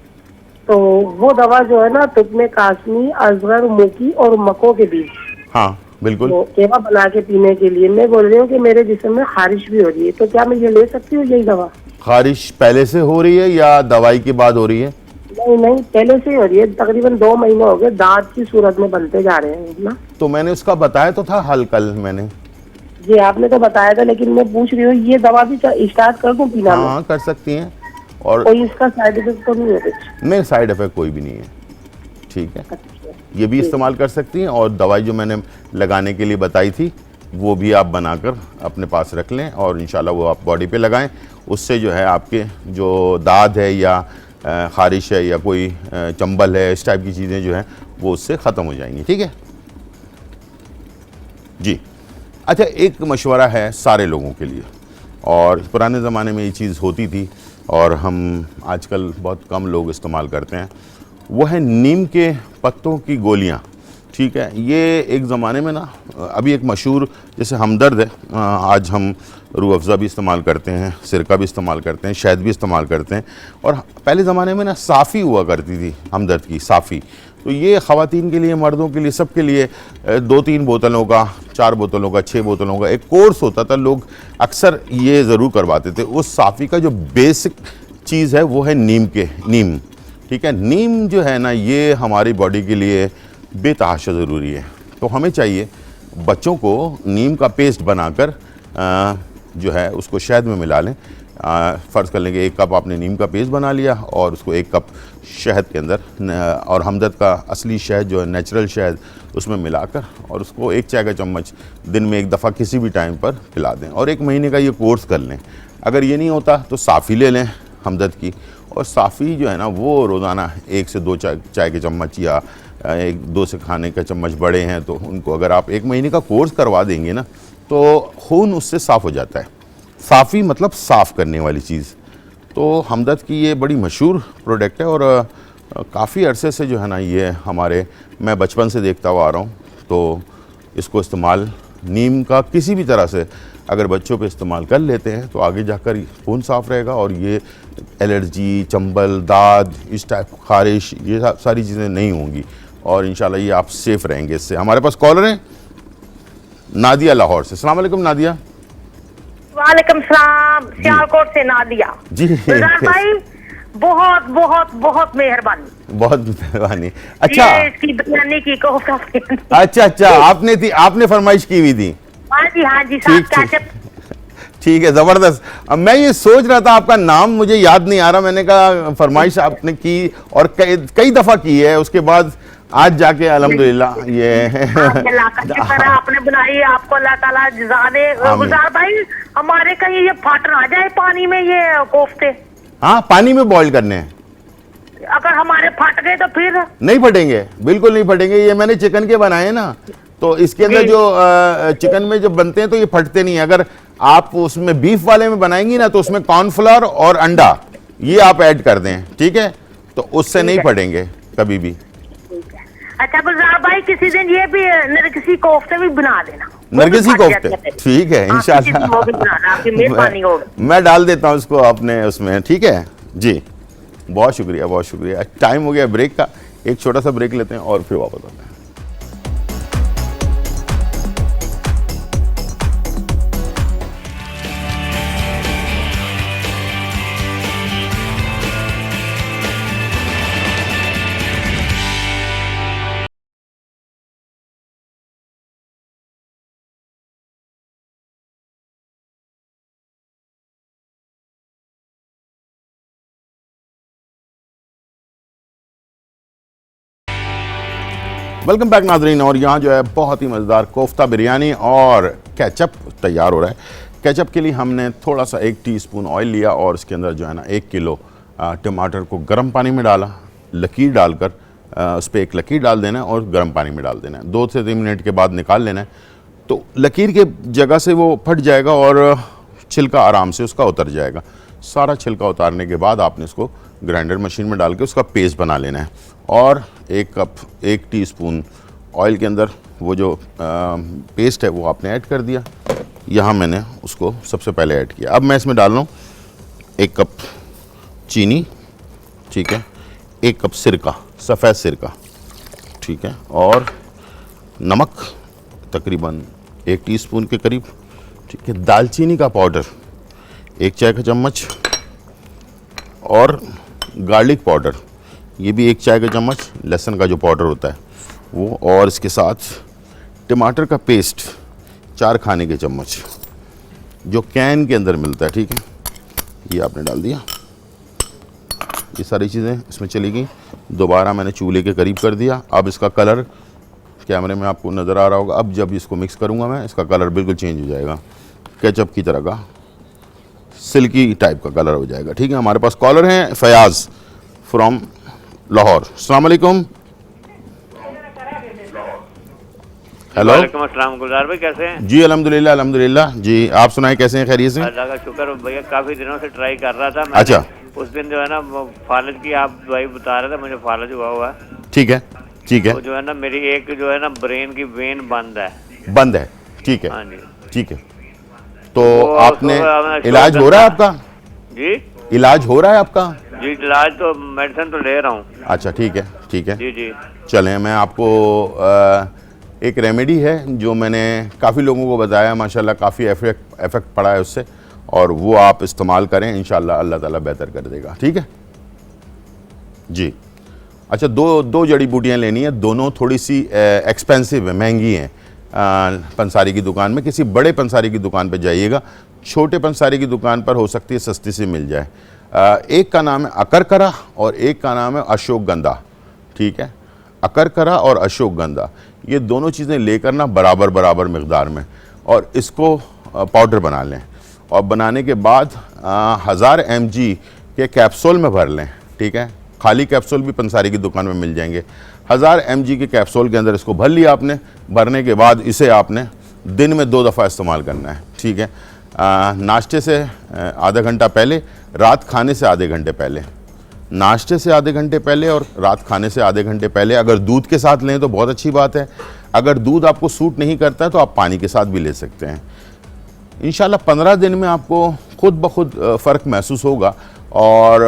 तो वो दवा जो है ना, तुकमे कासमी, अजगर, मुकी और मको के बीच, हाँ बिल्कुल, वो केवा बना के पीने के लिए। मैं बोल रही हूँ कि मेरे जिस्म में खारिश भी हो रही है, तो क्या मैं ये ले सकती हूँ यही दवा? खारिश पहले से हो रही है या दवाई के बाद हो रही है? नहीं, पहले से ही हो रही है। तकरीबन 2 महीने हो गए, दांत की सूरत में बनते जा रहे हैं ना। तो मैंने उसका बताया तो था हल कल मैंने। जी आपने तो बताया था, लेकिन मैं पूछ रही हूँ ये दवा भी स्टार्ट कर दूं पीना? हाँ कर सकती हैं। और कोई इसका साइड इफेक्ट तो नहीं है कुछ? नहीं, साइड इफेक्ट कोई भी नहीं है। ठीक है, अच्छा, ये भी इस्तेमाल कर सकती हैं, और दवाई जो मैंने लगाने के लिए बताई थी वो भी आप बनाकर अपने पास रख लें और इंशाल्लाह वो आप बॉडी पे लगाएं। उससे जो है आपके जो दाद है या खारिश है या कोई चंबल है, इस टाइप की चीज़ें जो हैं वो उससे ख़त्म हो जाएंगी। ठीक है जी। अच्छा, एक मशवरा है सारे लोगों के लिए, और पुराने ज़माने में ये चीज़ होती थी और हम आजकल बहुत कम लोग इस्तेमाल करते हैं, वो है नीम के पत्तों की गोलियां। ठीक है, ये एक ज़माने में ना, अभी एक मशहूर जैसे हमदर्द है, आज हम रूह अफ़ज़ा भी इस्तेमाल करते हैं, सिरका भी इस्तेमाल करते हैं, शहद भी इस्तेमाल करते हैं, और पहले ज़माने में ना साफ़ी हुआ करती थी हमदर्द की, साफ़ी। तो ये ख़वातीन के लिए, मर्दों के लिए, सब के लिए 2-3 बोतलों का, 4 बोतलों का, 6 बोतलों का एक कोर्स होता था। लोग अक्सर ये ज़रूर करवाते थे। उस साफ़ी का जो बेसिक चीज़ है वो है नीम। ठीक है, नीम जो है ना, ये हमारी बॉडी के लिए बेतहाशा ज़रूरी है। तो हमें चाहिए बच्चों को नीम का पेस्ट बनाकर जो है उसको शहद में मिला लें, फ़र्ज़ कर लेंगे 1 कप आपने नीम का पेस्ट बना लिया और उसको 1 कप शहद के अंदर और हमदर्द का असली शहद जो है नेचुरल शहद उसमें मिलाकर और उसको 1 चाय का चम्मच दिन में 1 दफ़ा किसी भी टाइम पर पिला दें और 1 महीने का ये कोर्स कर लें। अगर ये नहीं होता तो साफ़ी ले लें हमदर्द की, और साफ़ी जो है ना वो रोज़ाना 1 से 2 चाय के चम्मच या 1-2 से खाने का चम्मच बड़े हैं तो उनको अगर आप 1 महीने का कोर्स करवा देंगे ना तो खून उससे साफ़ हो जाता है। साफ़ी मतलब साफ़ करने वाली चीज़। तो हमदर्द की ये बड़ी मशहूर प्रोडक्ट है और काफ़ी अरसे से जो है ना ये मैं बचपन से देखता हुआ आ रहा हूँ। तो इसको इस्तेमाल नीम का किसी भी तरह से अगर बच्चों पे इस्तेमाल कर लेते हैं तो आगे जाकर खून साफ़ रहेगा और ये एलर्जी, चंबल, दाद, इस टाइप ख़ारिश ये सारी चीज़ें नहीं होंगी और इंशाल्लाह ये आप सेफ़ रहेंगे इससे। हमारे पास कॉलर हैं नादिया लाहौर से। अस्सलाम वालेकुम नादिया। वालेकुम सलाम, सियालकोट से नादिया जी भाई, बहुत बहुत बहुत मेहरबानी। बहुत मेहरबानी। अच्छा इसकी बिरयानी की कोफ्ता। अच्छा आपने फरमाइश की हुई थी। हाँ जी साहब, ठीक है, ज़बरदस्त। अब मैं ये सोच रहा था आपका नाम मुझे याद नहीं आ रहा, मैंने कहा फरमाइश आपने की और कई दफ़ा की है, उसके बाद आज जाके अल्हम्दुलिल्लाह ये आपने बनाई, आपको अल्लाह ताला जज़ा दे। गुलजार भाई हमारे कहीं ये फट ना जाए पानी में ये कोफ्ते। हाँ, पानी में बॉईल करने हैं। अगर हमारे फट गए तो फिर नहीं फटेंगे, बिल्कुल नहीं फटेंगे। ये मैंने चिकन के बनाए ना, तो इसके अंदर जो चिकन में जो बनते हैं तो ये फटते नहीं है। अगर आप उसमें बीफ वाले में बनाएंगी ना तो उसमें कॉर्नफ्लोर और अंडा ये आप ऐड कर दें, ठीक है, तो उससे नहीं फटेंगे कभी भी। अच्छा गुलजार भाई, किसी दिन ये भी नरगिसी कोफ्ते भी बना देना। नरगिसी कोफ्ते, ठीक है, इंशाल्लाह आपकी मेहरबानी होगी। मैं डाल देता हूँ इसको अपने उसमें, ठीक है जी। बहुत शुक्रिया, बहुत शुक्रिया। टाइम हो गया ब्रेक का, एक छोटा सा ब्रेक लेते हैं और फिर वापस आते हैं। वेलकम बैक नाज़रीन। और यहाँ जो है बहुत ही मज़ेदार कोफ्ता बिरयानी और केचप तैयार हो रहा है। केचप के लिए हमने थोड़ा सा 1 टीस्पून ऑयल लिया और इसके अंदर जो है ना 1 किलो टमाटर को गर्म पानी में डाला, लकीर डालकर उस पर 1 लकीर डाल देना है और गर्म पानी में डाल देना है। 2 से 3 मिनट के बाद निकाल लेना है, तो लकीर के जगह से वो फट जाएगा और छिलका आराम से उसका उतर जाएगा। सारा छिलका उतारने के बाद आपने इसको ग्राइंडर मशीन में डाल के उसका पेस्ट बना लेना है और 1 टीस्पून ऑयल के अंदर वो जो पेस्ट है वो आपने ऐड कर दिया। यहाँ मैंने उसको सबसे पहले ऐड किया। अब मैं इसमें डाल रहा हूँ 1 कप चीनी, ठीक है, 1 कप सिरका, सफ़ेद सिरका, ठीक है, और नमक तकरीबन 1 टीस्पून के करीब, ठीक है, दालचीनी का पाउडर 1 चाय का चम्मच और गार्लिक पाउडर ये भी 1 चाय का चम्मच, लहसुन का जो पाउडर होता है वो, और इसके साथ टमाटर का पेस्ट 4 खाने के चम्मच जो कैन के अंदर मिलता है, ठीक है, ये आपने डाल दिया। ये सारी चीज़ें इसमें चली गई। दोबारा मैंने चूल्हे के करीब कर दिया। अब इसका कलर कैमरे में आपको नज़र आ रहा होगा। अब जब इसको मिक्स करूँगा मैं, इसका कलर बिल्कुल चेंज हो जाएगा, केचप की तरह का सिल्की टाइप का कलर हो जाएगा, ठीक है। हमारे पास कॉलर हैं फयाज़ फ्रॉम लाहौर। अस्सलाम वालेकुम। हेलो, वालेकुम अस्सलाम। गुलजार भाई कैसे हैं? जी अल्हम्दुलिल्लाह, अल्हम्दुलिल्लाह जी, आप सुनाएं कैसे हैं, खैरियत से? अल्लाह का शुक्र भैया, काफी दिनों से ट्राई कर रहा था। अच्छा, उस दिन जो है ना फालज की आप दवाई बता रहे थे, मुझे फालज हुआ है। ठीक है, ठीक है, तो जो है ना मेरी एक जो है ना ब्रेन की वेन बंद है, ठीक है, हाँ जी, ठीक है। तो आपने इलाज हो रहा है आपका? जी इलाज हो रहा है आपका? जी, इलाज तो मेडिसिन तो ले रहा हूँ। अच्छा, ठीक है, ठीक है जी जी। चलें, मैं आपको एक रेमेडी है जो मैंने काफ़ी लोगों को बताया, माशाल्लाह काफ़ी इफ़ेक्ट पड़ा है उससे, और वो आप इस्तेमाल करें, इंशाल्लाह अल्लाह ताला बेहतर कर देगा, ठीक है जी। अच्छा, दो जड़ी बूटियाँ लेनी है, दोनों थोड़ी सी एक्सपेंसिव है, महंगी हैं। पंसारी की दुकान में, किसी बड़े पंसारी की दुकान पे जाइएगा छोटे पंसारी की दुकान पर हो सकती है सस्ती से मिल जाए। एक का नाम है अकरकरा और एक का नाम है अशोकगंधा, ठीक है। अकरकरा और अशोकगंधा ये दोनों चीज़ें लेकर ना बराबर बराबर मिक़दार में और इसको पाउडर बना लें और बनाने के बाद 1000 mg के कैप्सूल में भर लें, ठीक है। खाली कैप्सूल भी पंसारी की दुकान में मिल जाएंगे। 1000 mg के कैप्सूल के अंदर इसको भर लिया आपने। भरने के बाद इसे आपने दिन में 2 दफ़ा इस्तेमाल करना है, ठीक है। नाश्ते से आधा घंटा पहले, रात खाने से आधे घंटे पहले। नाश्ते से आधे घंटे पहले और रात खाने से आधे घंटे पहले। अगर दूध के साथ लें तो बहुत अच्छी बात है। अगर दूध आपको सूट नहीं करता है तो आप पानी के साथ भी ले सकते हैं। इंशाल्लाह 15 दिन में आपको खुद ब खुद फ़र्क महसूस होगा। और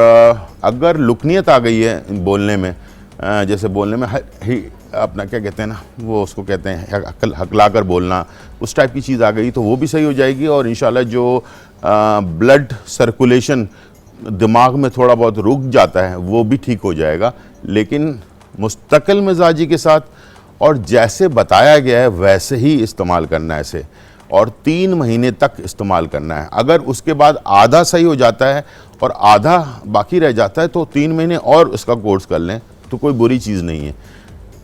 अगर लुकनियत आ गई है बोलने में, जैसे बोलने में अपना क्या कहते हैं ना, वो उसको कहते हैं हकला कर बोलना, उस टाइप की चीज़ आ गई तो वो भी सही हो जाएगी। और इंशाल्लाह जो ब्लड सर्कुलेशन दिमाग में थोड़ा बहुत रुक जाता है वो भी ठीक हो जाएगा। लेकिन मुस्तकिल मिजाजी के साथ और जैसे बताया गया है वैसे ही इस्तेमाल करना है इसे, और 3 महीने तक इस्तेमाल करना है। अगर उसके बाद आधा सही हो जाता है और आधा बाकी रह जाता है तो 3 महीने और इसका कोर्स कर लें तो कोई बुरी चीज़ नहीं है।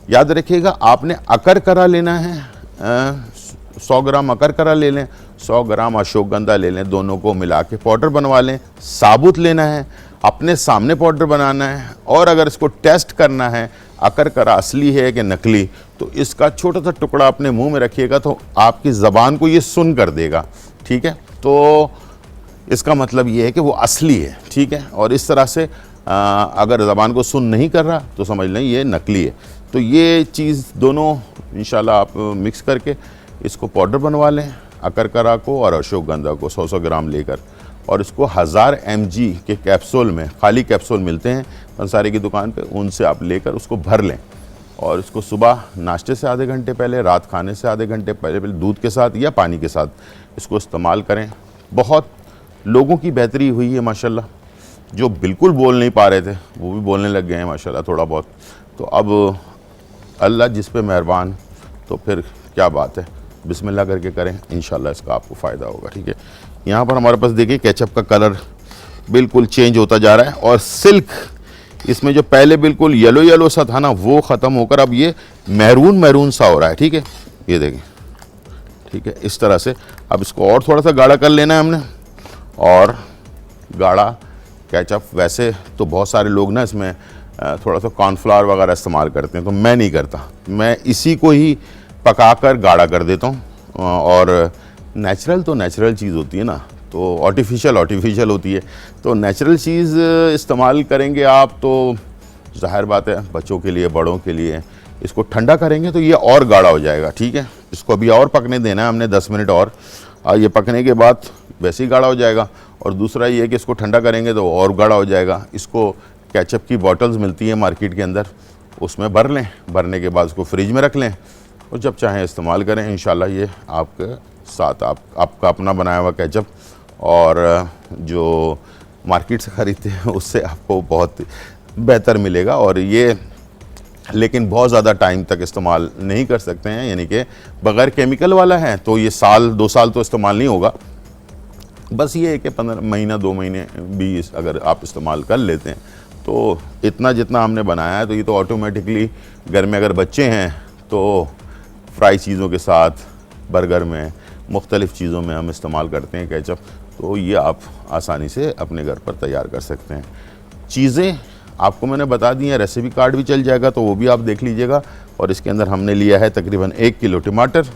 याद रखिएगा, आपने अकरकरा लेना है, 100 ग्राम अकरकरा ले लें, 100 ग्राम अशोकगंधा ले लें, दोनों को मिला के पाउडर बनवा लें। साबुत लेना है, अपने सामने पाउडर बनाना है। और अगर इसको टेस्ट करना है अकरकरा असली है कि नकली, तो इसका छोटा सा टुकड़ा अपने मुंह में रखिएगा तो आपकी ज़बान को ये सुन कर देगा, ठीक है। तो इसका मतलब ये है कि वो असली है, ठीक है। और इस तरह से अगर ज़बान को सुन नहीं कर रहा तो समझ लें ये नकली है। तो ये चीज़ दोनों इंशाल्लाह आप मिक्स करके इसको पाउडर बनवा लें, अकरकरा को और अशोकगंधा को 100-100 ग्राम लेकर, और इसको 1000 mg के कैप्सूल में, खाली कैप्सूल मिलते हैं पंसारी की दुकान पे, उनसे आप लेकर उसको भर लें। और इसको सुबह नाश्ते से आधे घंटे पहले, रात खाने से आधे घंटे पहले दूध के साथ या पानी के साथ इसको इस्तेमाल करें। बहुत लोगों की बेहतरी हुई है माशाल्लाह। जो बिल्कुल बोल नहीं पा रहे थे वो भी बोलने लग गए हैं माशाल्लाह थोड़ा बहुत। तो अब अल्लाह जिस पे मेहरबान, तो फिर क्या बात है, बिस्मिल्लाह करके करें, इंशाल्लाह इसका आपको फ़ायदा होगा, ठीक है। यहाँ पर हमारे पास देखिए केचप का कलर बिल्कुल चेंज होता जा रहा है और सिल्क इसमें जो पहले बिल्कुल येलो येलो सा था ना वो ख़त्म होकर अब ये मैरून मैरून सा हो रहा है, ठीक है। ये देखिए, ठीक है, इस तरह से। अब इसको और थोड़ा सा गाढ़ा कर लेना है हमने। और गाढ़ा केचप वैसे तो बहुत सारे लोग ना इसमें थोड़ा सा कॉर्नफ्लावर वगैरह इस्तेमाल करते हैं, तो मैं नहीं करता। मैं इसी को ही पकाकर गाढ़ा कर देता हूँ। और नेचुरल तो नेचुरल चीज़ होती है ना, तो आर्टिफिशियल होती है। तो नेचुरल चीज़ इस्तेमाल करेंगे आप तो ज़ाहिर बात है बच्चों के लिए, बड़ों के लिए। इसको ठंडा करेंगे तो ये और गाढ़ा हो जाएगा, ठीक है। इसको अभी और पकने देना है हमने 10 मिनट और ये पकने के बाद वैसे ही गाढ़ा हो जाएगा। और दूसरा ये है कि इसको ठंडा करेंगे तो और गाढ़ा हो जाएगा। इसको केचप की बॉटल्स मिलती हैं मार्केट के अंदर, उसमें भर लें। भरने के बाद उसको फ्रिज में रख लें और जब चाहें इस्तेमाल करें। इंशाल्लाह ये आपके साथ आपका अपना बनाया हुआ केचप और जो मार्केट से ख़रीदते हैं उससे आपको बहुत बेहतर मिलेगा। और ये लेकिन बहुत ज़्यादा टाइम तक इस्तेमाल नहीं कर सकते हैं, यानी कि बग़ैर केमिकल वाला है तो ये 1-2 साल तो इस्तेमाल नहीं होगा। बस ये है कि 15 महीना 2 महीने भी अगर आप इस्तेमाल कर लेते हैं तो इतना जितना हमने बनाया है तो ये तो ऑटोमेटिकली घर में अगर बच्चे हैं तो फ्राई चीज़ों के साथ, बर्गर में, मुख्तलिफ़ चीज़ों में हम इस्तेमाल करते हैं केचप, तो ये आप आसानी से अपने घर पर तैयार कर सकते हैं। चीज़ें आपको मैंने बता दी हैं, रेसिपी कार्ड भी चल जाएगा तो वो भी आप देख लीजिएगा। और इसके अंदर हमने लिया है तकरीबन 1 किलो टमाटर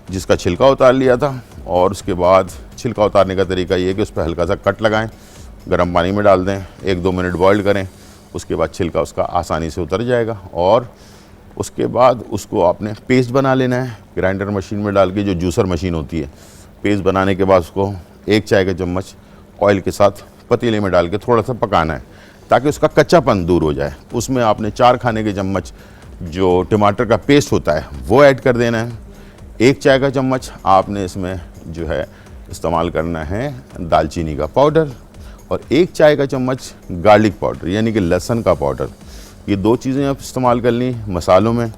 जिसका छिलका उतार लिया था। और उसके बाद छिलका उतारने का तरीका ये है कि उस पर हल्का सा कट लगाएं, गर्म पानी में डाल दें, 1-2 मिनट बॉईल करें, उसके बाद छिलका उसका आसानी से उतर जाएगा। और उसके बाद उसको आपने पेस्ट बना लेना है ग्राइंडर मशीन में डाल के, जो जूसर मशीन होती है। पेस्ट बनाने के बाद उसको 1 चाय का चम्मच ऑयल के साथ पतीले में डाल के थोड़ा सा पकाना है ताकि उसका कच्चापन दूर हो जाए। उसमें आपने 4 खाने के चम्मच जो टमाटर का पेस्ट होता है वो ऐड कर देना है। 1 चाय का चम्मच आपने इसमें जो है इस्तेमाल करना है दालचीनी का पाउडर और 1 चाय का चम्मच गार्लिक पाउडर यानी कि लहसुन का पाउडर। ये 2 चीज़ें आप इस्तेमाल कर ली मसालों में।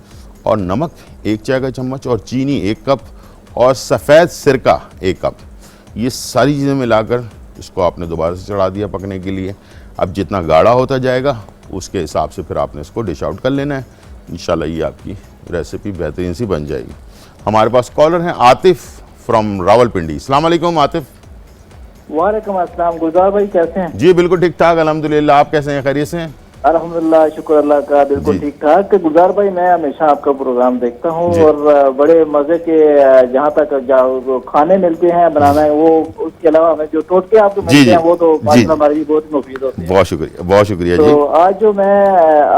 और नमक 1 चाय का चम्मच और चीनी 1 कप और सफ़ेद सिरका 1 कप। ये सारी चीज़ें मिलाकर इसको आपने दोबारा से चढ़ा दिया पकने के लिए। अब जितना गाढ़ा होता जाएगा उसके हिसाब से फिर आपने इसको डिश आउट कर लेना है। इंशाल्लाह ये आपकी रेसिपी बेहतरीन सी बन जाएगी। हमारे पास कॉलर हैं आतिफ फ्रॉम रावलपिंडी। अस्सलाम वालेकुम आतिफ। वालेकुम अस्सलाम। गुलजार भाई कैसे हैं? जी बिल्कुल ठीक ठाक अल्हम्दुलिल्लाह, आप कैसे हैं? खैरियत से हैं? अल्हम्दुलिल्लाह, शुक्र अल्लाह का, बिल्कुल ठीक ठाक। गुलजार भाई मैं हमेशा आपका प्रोग्राम देखता हूँ और बड़े मजे के जहाँ तक खाने मिलते हैं बनाना है, वो उसके अलावा हमें जो टोटके आपको मिलते हैं वो तो हमारे लिए बहुत मुफीद होते हैं। बहुत शुक्रिया, बहुत शुक्रिया जी। तो आज जो मैं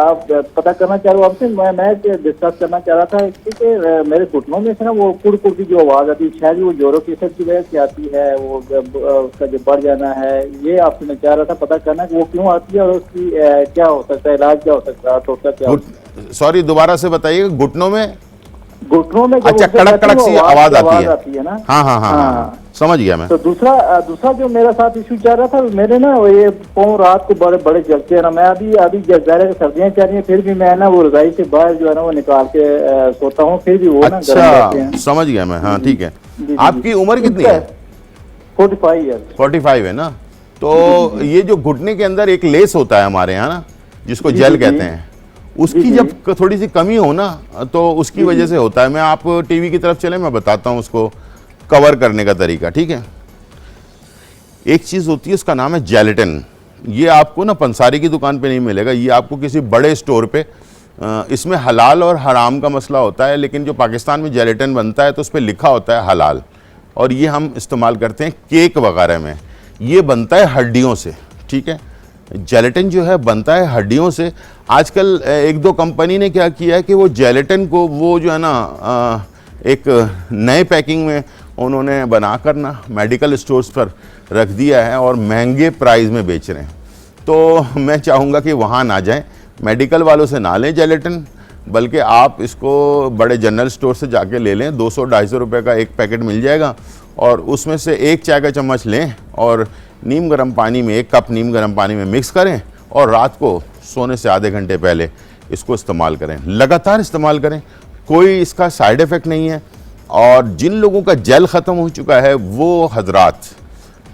आप पता करना चाह रहा हूँ आपसे, मैं डिस्कस करना चाह रहा था कि मेरे घुटनों में से ना वो कुड़ कुड़ की जो आवाज़ आती है, शायद वो जोरों की असर की वजह से आती है, वो उसका जो बढ़ जाना है, ये आपसे मैं चाह रहा था पता करना कि वो क्यों आती है और उसकी क्या हो सकता है, इलाज क्या हो सकता है, टोटका क्या? सॉरी दोबारा से बताइए। घुटनों में अच्छा कड़क कड़क सी आवाज आती है ना? हाँ, समझ गया मैं। तो दूसरा जो मेरा साथ इशू चल रहा था, मेरे ना वो ये पाँव रात को बड़े बड़े जलते हैं ना। मैं अभी ज़ाहिर सर्दियाँ चल रही हैं, फिर भी मैं ना वो रजाई से बाहर जो है ना वो निकाल के सोता हूँ, फिर भी वो ना अच्छा समझ गया मैं। हाँ ठीक है। आपकी उम्र कितनी है? 45 है ना? तो ये जो घुटने के अंदर एक लेस होता है हमारे यहाँ ना, जिसको जेल कहते हैं, उसकी जब थोड़ी सी कमी हो ना तो उसकी वजह से होता है। मैं आप टीवी की तरफ चले, मैं बताता हूँ उसको कवर करने का तरीका, ठीक है? एक चीज़ होती है उसका नाम है जेलेटिन। ये आपको ना पंसारी की दुकान पे नहीं मिलेगा, ये आपको किसी बड़े स्टोर पे इसमें हलाल और हराम का मसला होता है, लेकिन जो पाकिस्तान में जेलेटिन बनता है तो उस पर लिखा होता है हलाल, और ये हम इस्तेमाल करते हैं केक वगैरह में। ये बनता है हड्डियों से, ठीक है? जेलेटिन जो है बनता है हड्डियों से। आजकल एक दो कंपनी ने क्या किया है कि वो जेलेटिन को वो जो है ना एक नए पैकिंग में उन्होंने बनाकर ना मेडिकल स्टोर्स पर रख दिया है और महंगे प्राइस में बेच रहे हैं। तो मैं चाहूँगा कि वहाँ ना जाएं, मेडिकल वालों से ना लें जेलेटिन, बल्कि आप इसको बड़े जनरल स्टोर से जाके ले लें। 200-250 रुपये का एक पैकेट मिल जाएगा और उसमें से एक चाय का चम्मच लें और नीम गर्म पानी में, 1 कप नीम गर्म पानी में मिक्स करें और रात को सोने से आधे घंटे पहले इसको इस्तेमाल करें। लगातार इस्तेमाल करें, कोई इसका साइड इफ़ेक्ट नहीं है। और जिन लोगों का जेल ख़त्म हो चुका है वो हजरात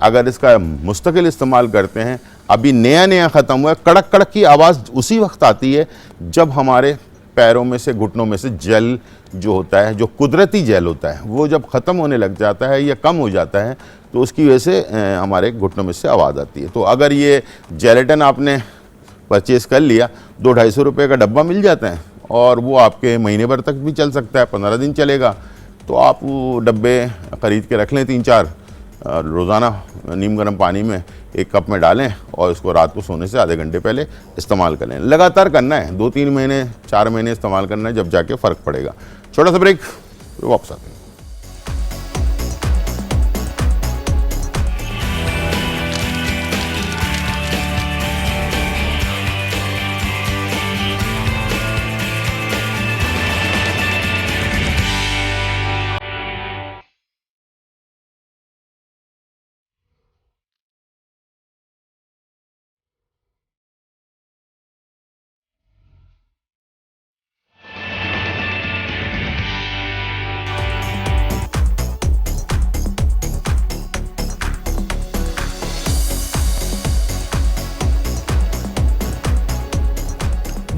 अगर इसका मुस्तकिल इस्तेमाल करते हैं, अभी नया ख़त्म हुआ है, कड़क कड़क की आवाज़ उसी वक्त आती है जब हमारे पैरों में से, घुटनों में से जेल जो होता है, जो कुदरती जेल होता है, वो जब ख़त्म होने लग जाता है या कम हो जाता है तो उसकी वजह से हमारे घुटनों में से आवाज़ आती है। तो अगर ये जेलेटिन आपने परचेज़ कर लिया, 200-250 रुपये का डब्बा मिल जाता है और वो आपके महीने भर तक भी चल सकता है, 15 दिन चलेगा। तो आप वो डब्बे ख़रीद के रख लें 3-4, रोज़ाना नीम गर्म पानी में 1 कप में डालें और इसको रात को सोने से आधे घंटे पहले इस्तेमाल करें। लगातार करना है, 2-3 महीने 4 महीने इस्तेमाल करना है, जब जाके फ़र्क पड़ेगा। छोटा सा ब्रेक, वापस आते हैं।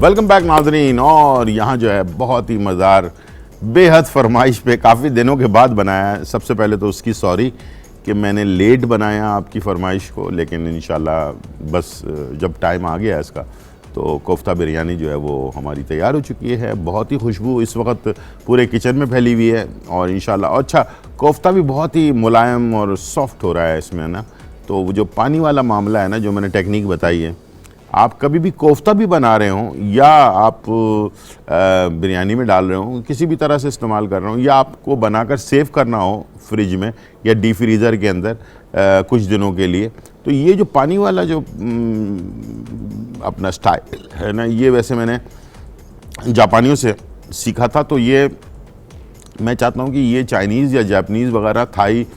वेलकम बैक नाज़रीन। और यहाँ जो है बहुत ही मज़ेदार बेहद फरमाइश पे काफ़ी दिनों के बाद बनाया है। सबसे पहले तो उसकी सॉरी कि मैंने लेट बनाया आपकी फरमाइश को, लेकिन इंशाल्लाह बस जब टाइम आ गया इसका तो कोफ्ता बिरयानी जो है वो हमारी तैयार हो चुकी है। बहुत ही खुशबू इस वक्त पूरे किचन में फैली हुई है और इंशाल्लाह अच्छा कोफ्ता भी बहुत ही मुलायम और सॉफ्ट हो रहा है इसमें ना। तो वो जो पानी वाला मामला है ना, जो मैंने टेक्निक बताई है, आप कभी भी कोफ्ता भी बना रहे हों या आप बिरयानी में डाल रहे हों, किसी भी तरह से इस्तेमाल कर रहे हों, या आपको बनाकर सेव करना हो फ्रिज में या डीप फ्रीज़र के अंदर कुछ दिनों के लिए, तो ये जो पानी वाला जो अपना स्टाइल है ना, ये वैसे मैंने जापानियों से सीखा था। तो ये मैं चाहता हूँ कि ये चाइनीज़ या जापानीज़ वगैरह थाई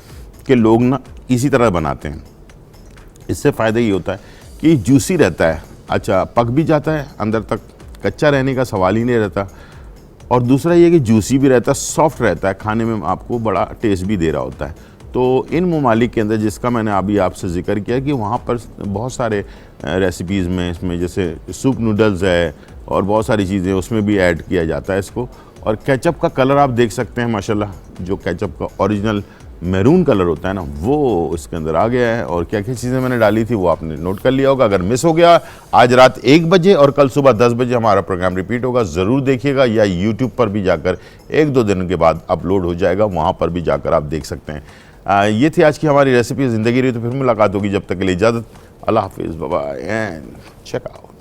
के लोग ना इसी तरह बनाते हैं। इससे फ़ायदा ये होता है कि जूसी रहता है, अच्छा पक भी जाता है, अंदर तक कच्चा रहने का सवाल ही नहीं रहता, और दूसरा ये कि जूसी भी रहता है, सॉफ्ट रहता है, खाने में आपको बड़ा टेस्ट भी दे रहा होता है। तो इन ममालिक के अंदर, जिसका मैंने अभी आपसे जिक्र किया कि वहाँ पर बहुत सारे रेसिपीज़ में, इसमें जैसे सूप नूडल्स है और बहुत सारी चीज़ें उसमें भी ऐड किया जाता है इसको। और केचप का कलर आप देख सकते हैं माशाल्लाह, जो केचप का ओरिजिनल मैरून कलर होता है ना, वो इसके अंदर आ गया है। और क्या क्या चीज़ें मैंने डाली थी वो आपने नोट कर लिया होगा। अगर मिस हो गया, आज रात 1 बजे और कल सुबह 10 बजे हमारा प्रोग्राम रिपीट होगा, ज़रूर देखिएगा। या यूट्यूब पर भी जाकर 1-2 दिन के बाद अपलोड हो जाएगा, वहाँ पर भी जाकर आप देख सकते हैं। ये थी आज की हमारी रेसिपी। ज़िंदगी रही तो फिर मुलाकात होगी, जब तक के लिए इजाज़त। अल्लाह हाफिज़, bye bye and check out.